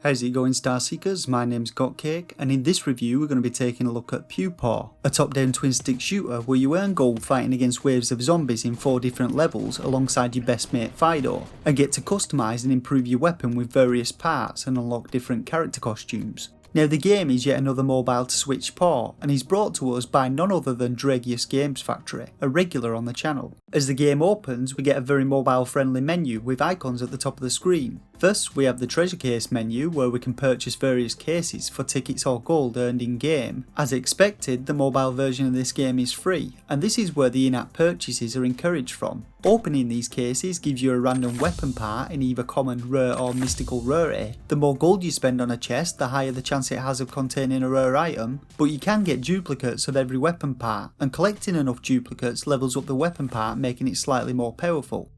How's it going, Starseekers? My name's Gotcake, and in this review we're going to be taking a look at Pew Paw, a top-down twin-stick shooter where you earn gold fighting against waves of zombies in 4 different levels alongside your best mate Fido, and get to customise and improve your weapon with various parts and unlock different character costumes. Now the game is yet another mobile to Switch port, and is brought to us by none other than Dragius Games Factory, a regular on the channel. As the game opens, we get a very mobile friendly menu with icons at the top of the screen. First, we have the treasure case menu where we can purchase various cases for tickets or gold earned in game. As expected, the mobile version of this game is free, and this is where the in-app purchases are encouraged from. Opening these cases gives you a random weapon part in either common, rare or mystical rarity. The more gold you spend on a chest, the higher the chance it has of containing a rare item, but you can get duplicates of every weapon part, and collecting enough duplicates levels up the weapon part, making it slightly more powerful.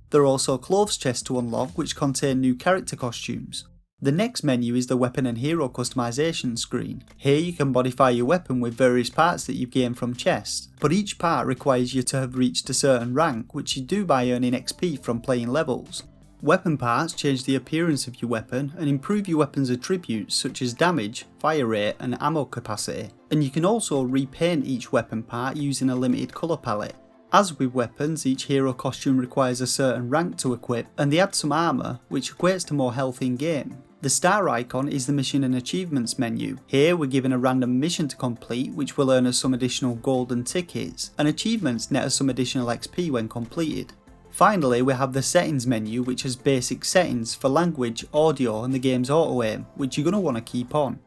There are also clothes chests to unlock which contain new character costumes. The next menu is the weapon and hero customization screen. Here you can modify your weapon with various parts that you've gained from chests, but each part requires you to have reached a certain rank, which you do by earning XP from playing levels. Weapon parts change the appearance of your weapon and improve your weapon's attributes such as damage, fire rate and ammo capacity, and you can also repaint each weapon part using a limited colour palette. As with weapons, each hero costume requires a certain rank to equip, and they add some armour, which equates to more health in game. The star icon is the mission and achievements menu. Here we're given a random mission to complete which will earn us some additional gold and tickets, and achievements net us some additional XP when completed. Finally, we have the settings menu which has basic settings for language, audio and the game's auto aim, which you're going to want to keep on.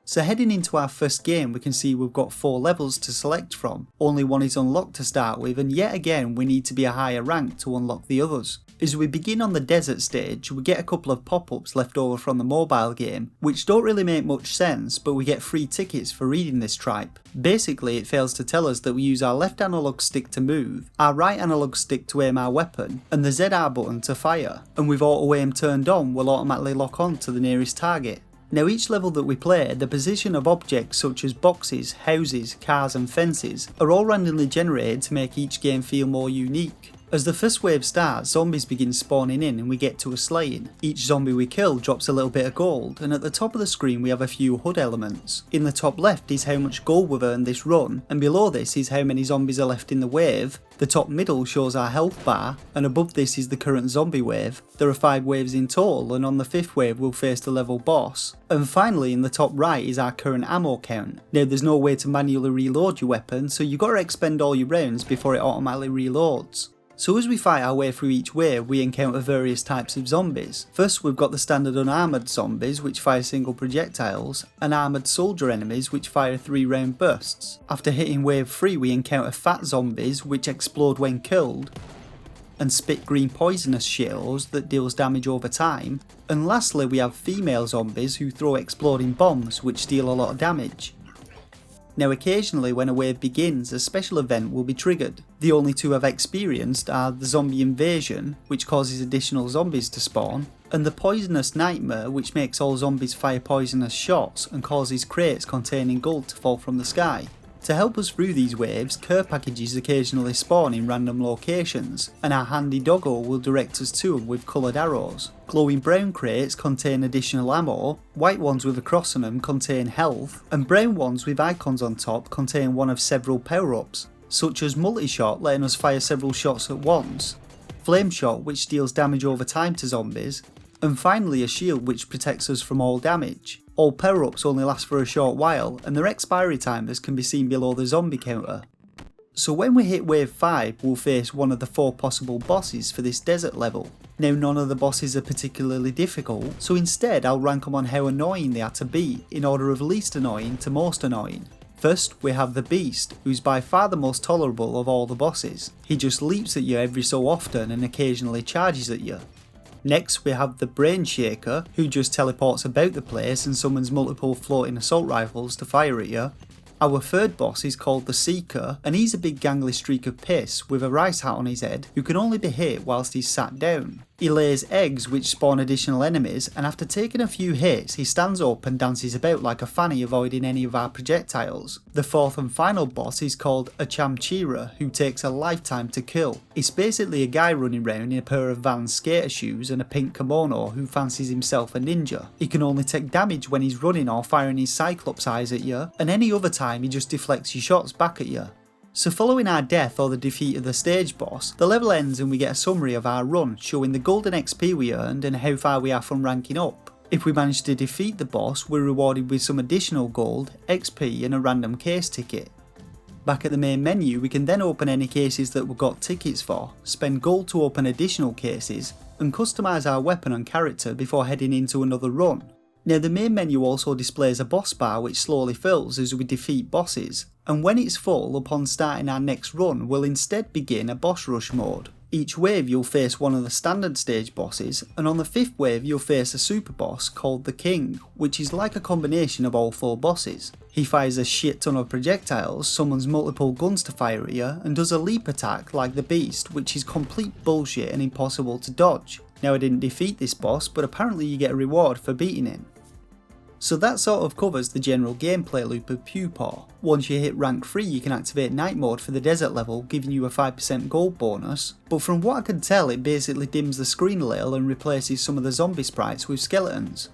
So heading into our first game, we can see we've got 4 levels to select from. Only one is unlocked to start with, and yet again we need to be a higher rank to unlock the others. As we begin on the desert stage, we get a couple of pop-ups left over from the mobile game, which don't really make much sense, but we get free tickets for reading this tripe. Basically, it fails to tell us that we use our left analog stick to move, our right analog stick to aim our weapon, and the ZR button to fire, and with auto aim turned on, we'll automatically lock on to the nearest target. Now each level that we play, the position of objects such as boxes, houses, cars and fences are all randomly generated to make each game feel more unique. As the first wave starts, zombies begin spawning in and we get to a slaying. Each zombie we kill drops a little bit of gold, and at the top of the screen we have a few HUD elements. In the top left is how much gold we've earned this run, and below this is how many zombies are left in the wave. The top middle shows our health bar, and above this is the current zombie wave. There are 5 waves in total, and on the 5th wave we'll face the level boss. And finally in the top right is our current ammo count. Now there's no way to manually reload your weapon, so you've got to expend all your rounds before it automatically reloads. So as we fight our way through each wave, we encounter various types of zombies. First we've got the standard unarmoured zombies which fire single projectiles, and armoured soldier enemies which fire 3-round bursts. After hitting wave 3 we encounter fat zombies which explode when killed, and spit green poisonous shields that deals damage over time. And lastly we have female zombies who throw exploding bombs which deal a lot of damage. Now occasionally when a wave begins, a special event will be triggered. The only 2 I've experienced are the zombie invasion, which causes additional zombies to spawn, and the poisonous nightmare, which makes all zombies fire poisonous shots and causes crates containing gold to fall from the sky. To help us through these waves, care packages occasionally spawn in random locations, and our handy doggo will direct us to them with coloured arrows. Glowing brown crates contain additional ammo, white ones with a cross on them contain health, and brown ones with icons on top contain one of several power-ups, such as multi-shot letting us fire several shots at once, flame shot which deals damage over time to zombies, and finally a shield which protects us from all damage. All power-ups only last for a short while, and their expiry timers can be seen below the zombie counter. So when we hit wave 5 we'll face one of the 4 possible bosses for this desert level. Now none of the bosses are particularly difficult, so instead I'll rank them on how annoying they are to beat in order of least annoying to most annoying. First we have the Beast, who's by far the most tolerable of all the bosses. He just leaps at you every so often and occasionally charges at you. Next we have the Brain Shaker, who just teleports about the place and summons multiple floating assault rifles to fire at you. Our third boss is called the Seeker, and he's a big gangly streak of piss with a rice hat on his head who can only be hit whilst he's sat down. He lays eggs which spawn additional enemies, and after taking a few hits he stands up and dances about like a fanny, avoiding any of our projectiles. The fourth and final boss is called a Chamchira, who takes a lifetime to kill. It's basically a guy running around in a pair of Vans skater shoes and a pink kimono who fancies himself a ninja. He can only take damage when he's running or firing his cyclops eyes at you, and any other time he just deflects your shots back at you. So following our death or the defeat of the stage boss, the level ends and we get a summary of our run, showing the golden XP we earned and how far we are from ranking up. If we manage to defeat the boss, we're rewarded with some additional gold, XP and a random case ticket. Back at the main menu, we can then open any cases that we've got tickets for, spend gold to open additional cases, and customise our weapon and character before heading into another run. Now the main menu also displays a boss bar which slowly fills as we defeat bosses, and when it's full upon starting our next run we'll instead begin a boss rush mode. Each wave you'll face one of the standard stage bosses, and on the 5th wave you'll face a super boss called the King, which is like a combination of all 4 bosses. He fires a shit ton of projectiles, summons multiple guns to fire at you, and does a leap attack like the Beast, which is complete bullshit and impossible to dodge. Now I didn't defeat this boss, but apparently you get a reward for beating him. So that sort of covers the general gameplay loop of Pew Paw. Once you hit rank 3 you can activate night mode for the desert level, giving you a 5% gold bonus, but from what I can tell it basically dims the screen a little and replaces some of the zombie sprites with skeletons.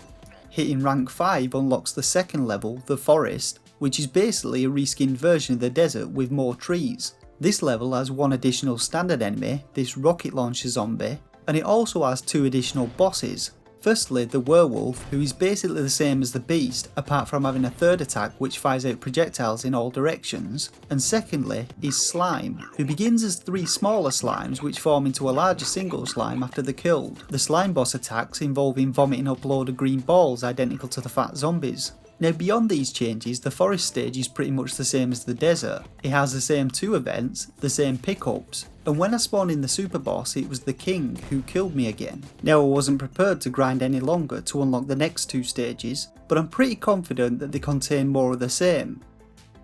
Hitting rank 5 unlocks the second level, the forest, which is basically a reskinned version of the desert with more trees. This level has one additional standard enemy, this rocket launcher zombie, and it also has 2 additional bosses. Firstly, the werewolf, who is basically the same as the beast apart from having a third attack which fires out projectiles in all directions, and secondly is slime, who begins as 3 smaller slimes which form into a larger single slime after they're killed. The slime boss attacks involving vomiting up a load of green balls identical to the fat zombies. Now beyond these changes, the forest stage is pretty much the same as the desert. It has the same 2 events, the same pickups, and when I spawned in the super boss it was the King who killed me again. Now I wasn't prepared to grind any longer to unlock the next 2 stages, but I'm pretty confident that they contain more of the same.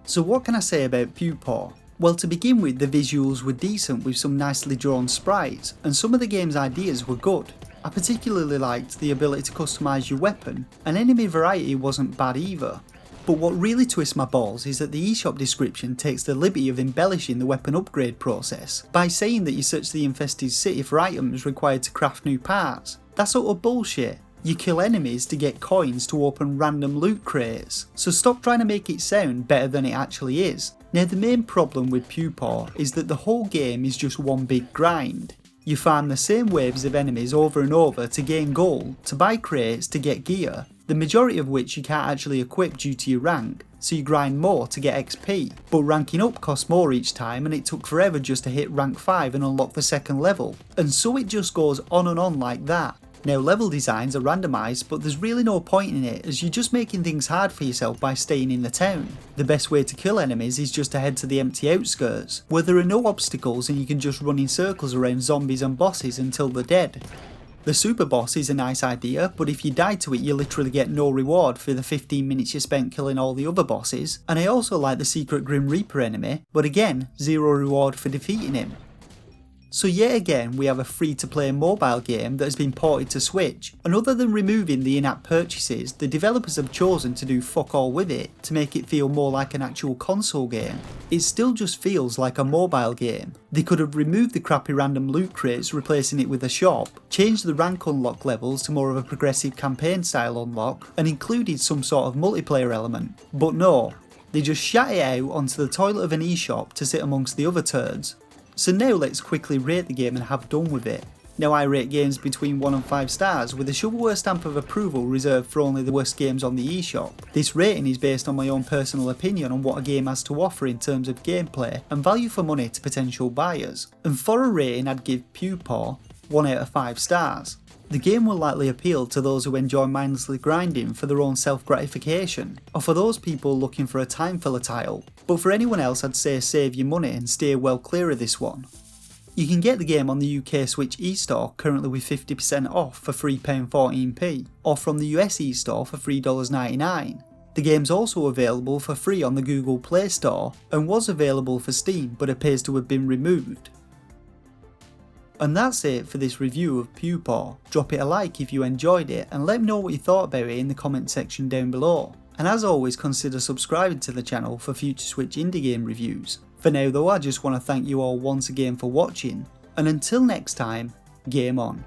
So what can I say about Pew Paw? Well, to begin with, the visuals were decent with some nicely drawn sprites, and some of the game's ideas were good. I particularly liked the ability to customise your weapon, and enemy variety wasn't bad either. But what really twists my balls is that the eShop description takes the liberty of embellishing the weapon upgrade process by saying that you search the infested city for items required to craft new parts. That's utter bullshit. You kill enemies to get coins to open random loot crates, so stop trying to make it sound better than it actually is. Now the main problem with Pew Paw is that the whole game is just one big grind. You farm the same waves of enemies over and over to gain gold, to buy crates, to get gear, the majority of which you can't actually equip due to your rank, so you grind more to get XP. But ranking up costs more each time and it took forever just to hit rank 5 and unlock the second level, and so it just goes on and on like that. Now level designs are randomised, but there's really no point in it as you're just making things hard for yourself by staying in the town. The best way to kill enemies is just to head to the empty outskirts, where there are no obstacles and you can just run in circles around zombies and bosses until they're dead. The super boss is a nice idea, but if you die to it you literally get no reward for the 15 minutes you spent killing all the other bosses, and I also like the secret Grim Reaper enemy, but again, 0 reward for defeating him. So yet again we have a free to play mobile game that has been ported to Switch, and other than removing the in-app purchases, the developers have chosen to do fuck all with it to make it feel more like an actual console game. It still just feels like a mobile game. They could have removed the crappy random loot crates, replacing it with a shop, changed the rank unlock levels to more of a progressive campaign style unlock, and included some sort of multiplayer element, but no, they just shat it out onto the toilet of an eShop to sit amongst the other turds. So now let's quickly rate the game and have done with it. Now I rate games between 1 and 5 stars, with a shovelware stamp of approval reserved for only the worst games on the eShop. This rating is based on my own personal opinion on what a game has to offer in terms of gameplay and value for money to potential buyers. And for a rating I'd give Pew Paw 1 out of 5 stars. The game will likely appeal to those who enjoy mindlessly grinding for their own self-gratification, or for those people looking for a time filler title, but for anyone else I'd say save your money and steer well clear of this one. You can get the game on the UK Switch eStore currently with 50% off for £3.14p, or from the US eStore for $3.99. The game's also available for free on the Google Play Store, and was available for Steam but appears to have been removed. And that's it for this review of Pew Paw. Drop it a like if you enjoyed it and let me know what you thought about it in the comment section down below. And as always, consider subscribing to the channel for future Switch indie game reviews. For now though, I just want to thank you all once again for watching, and until next time, game on.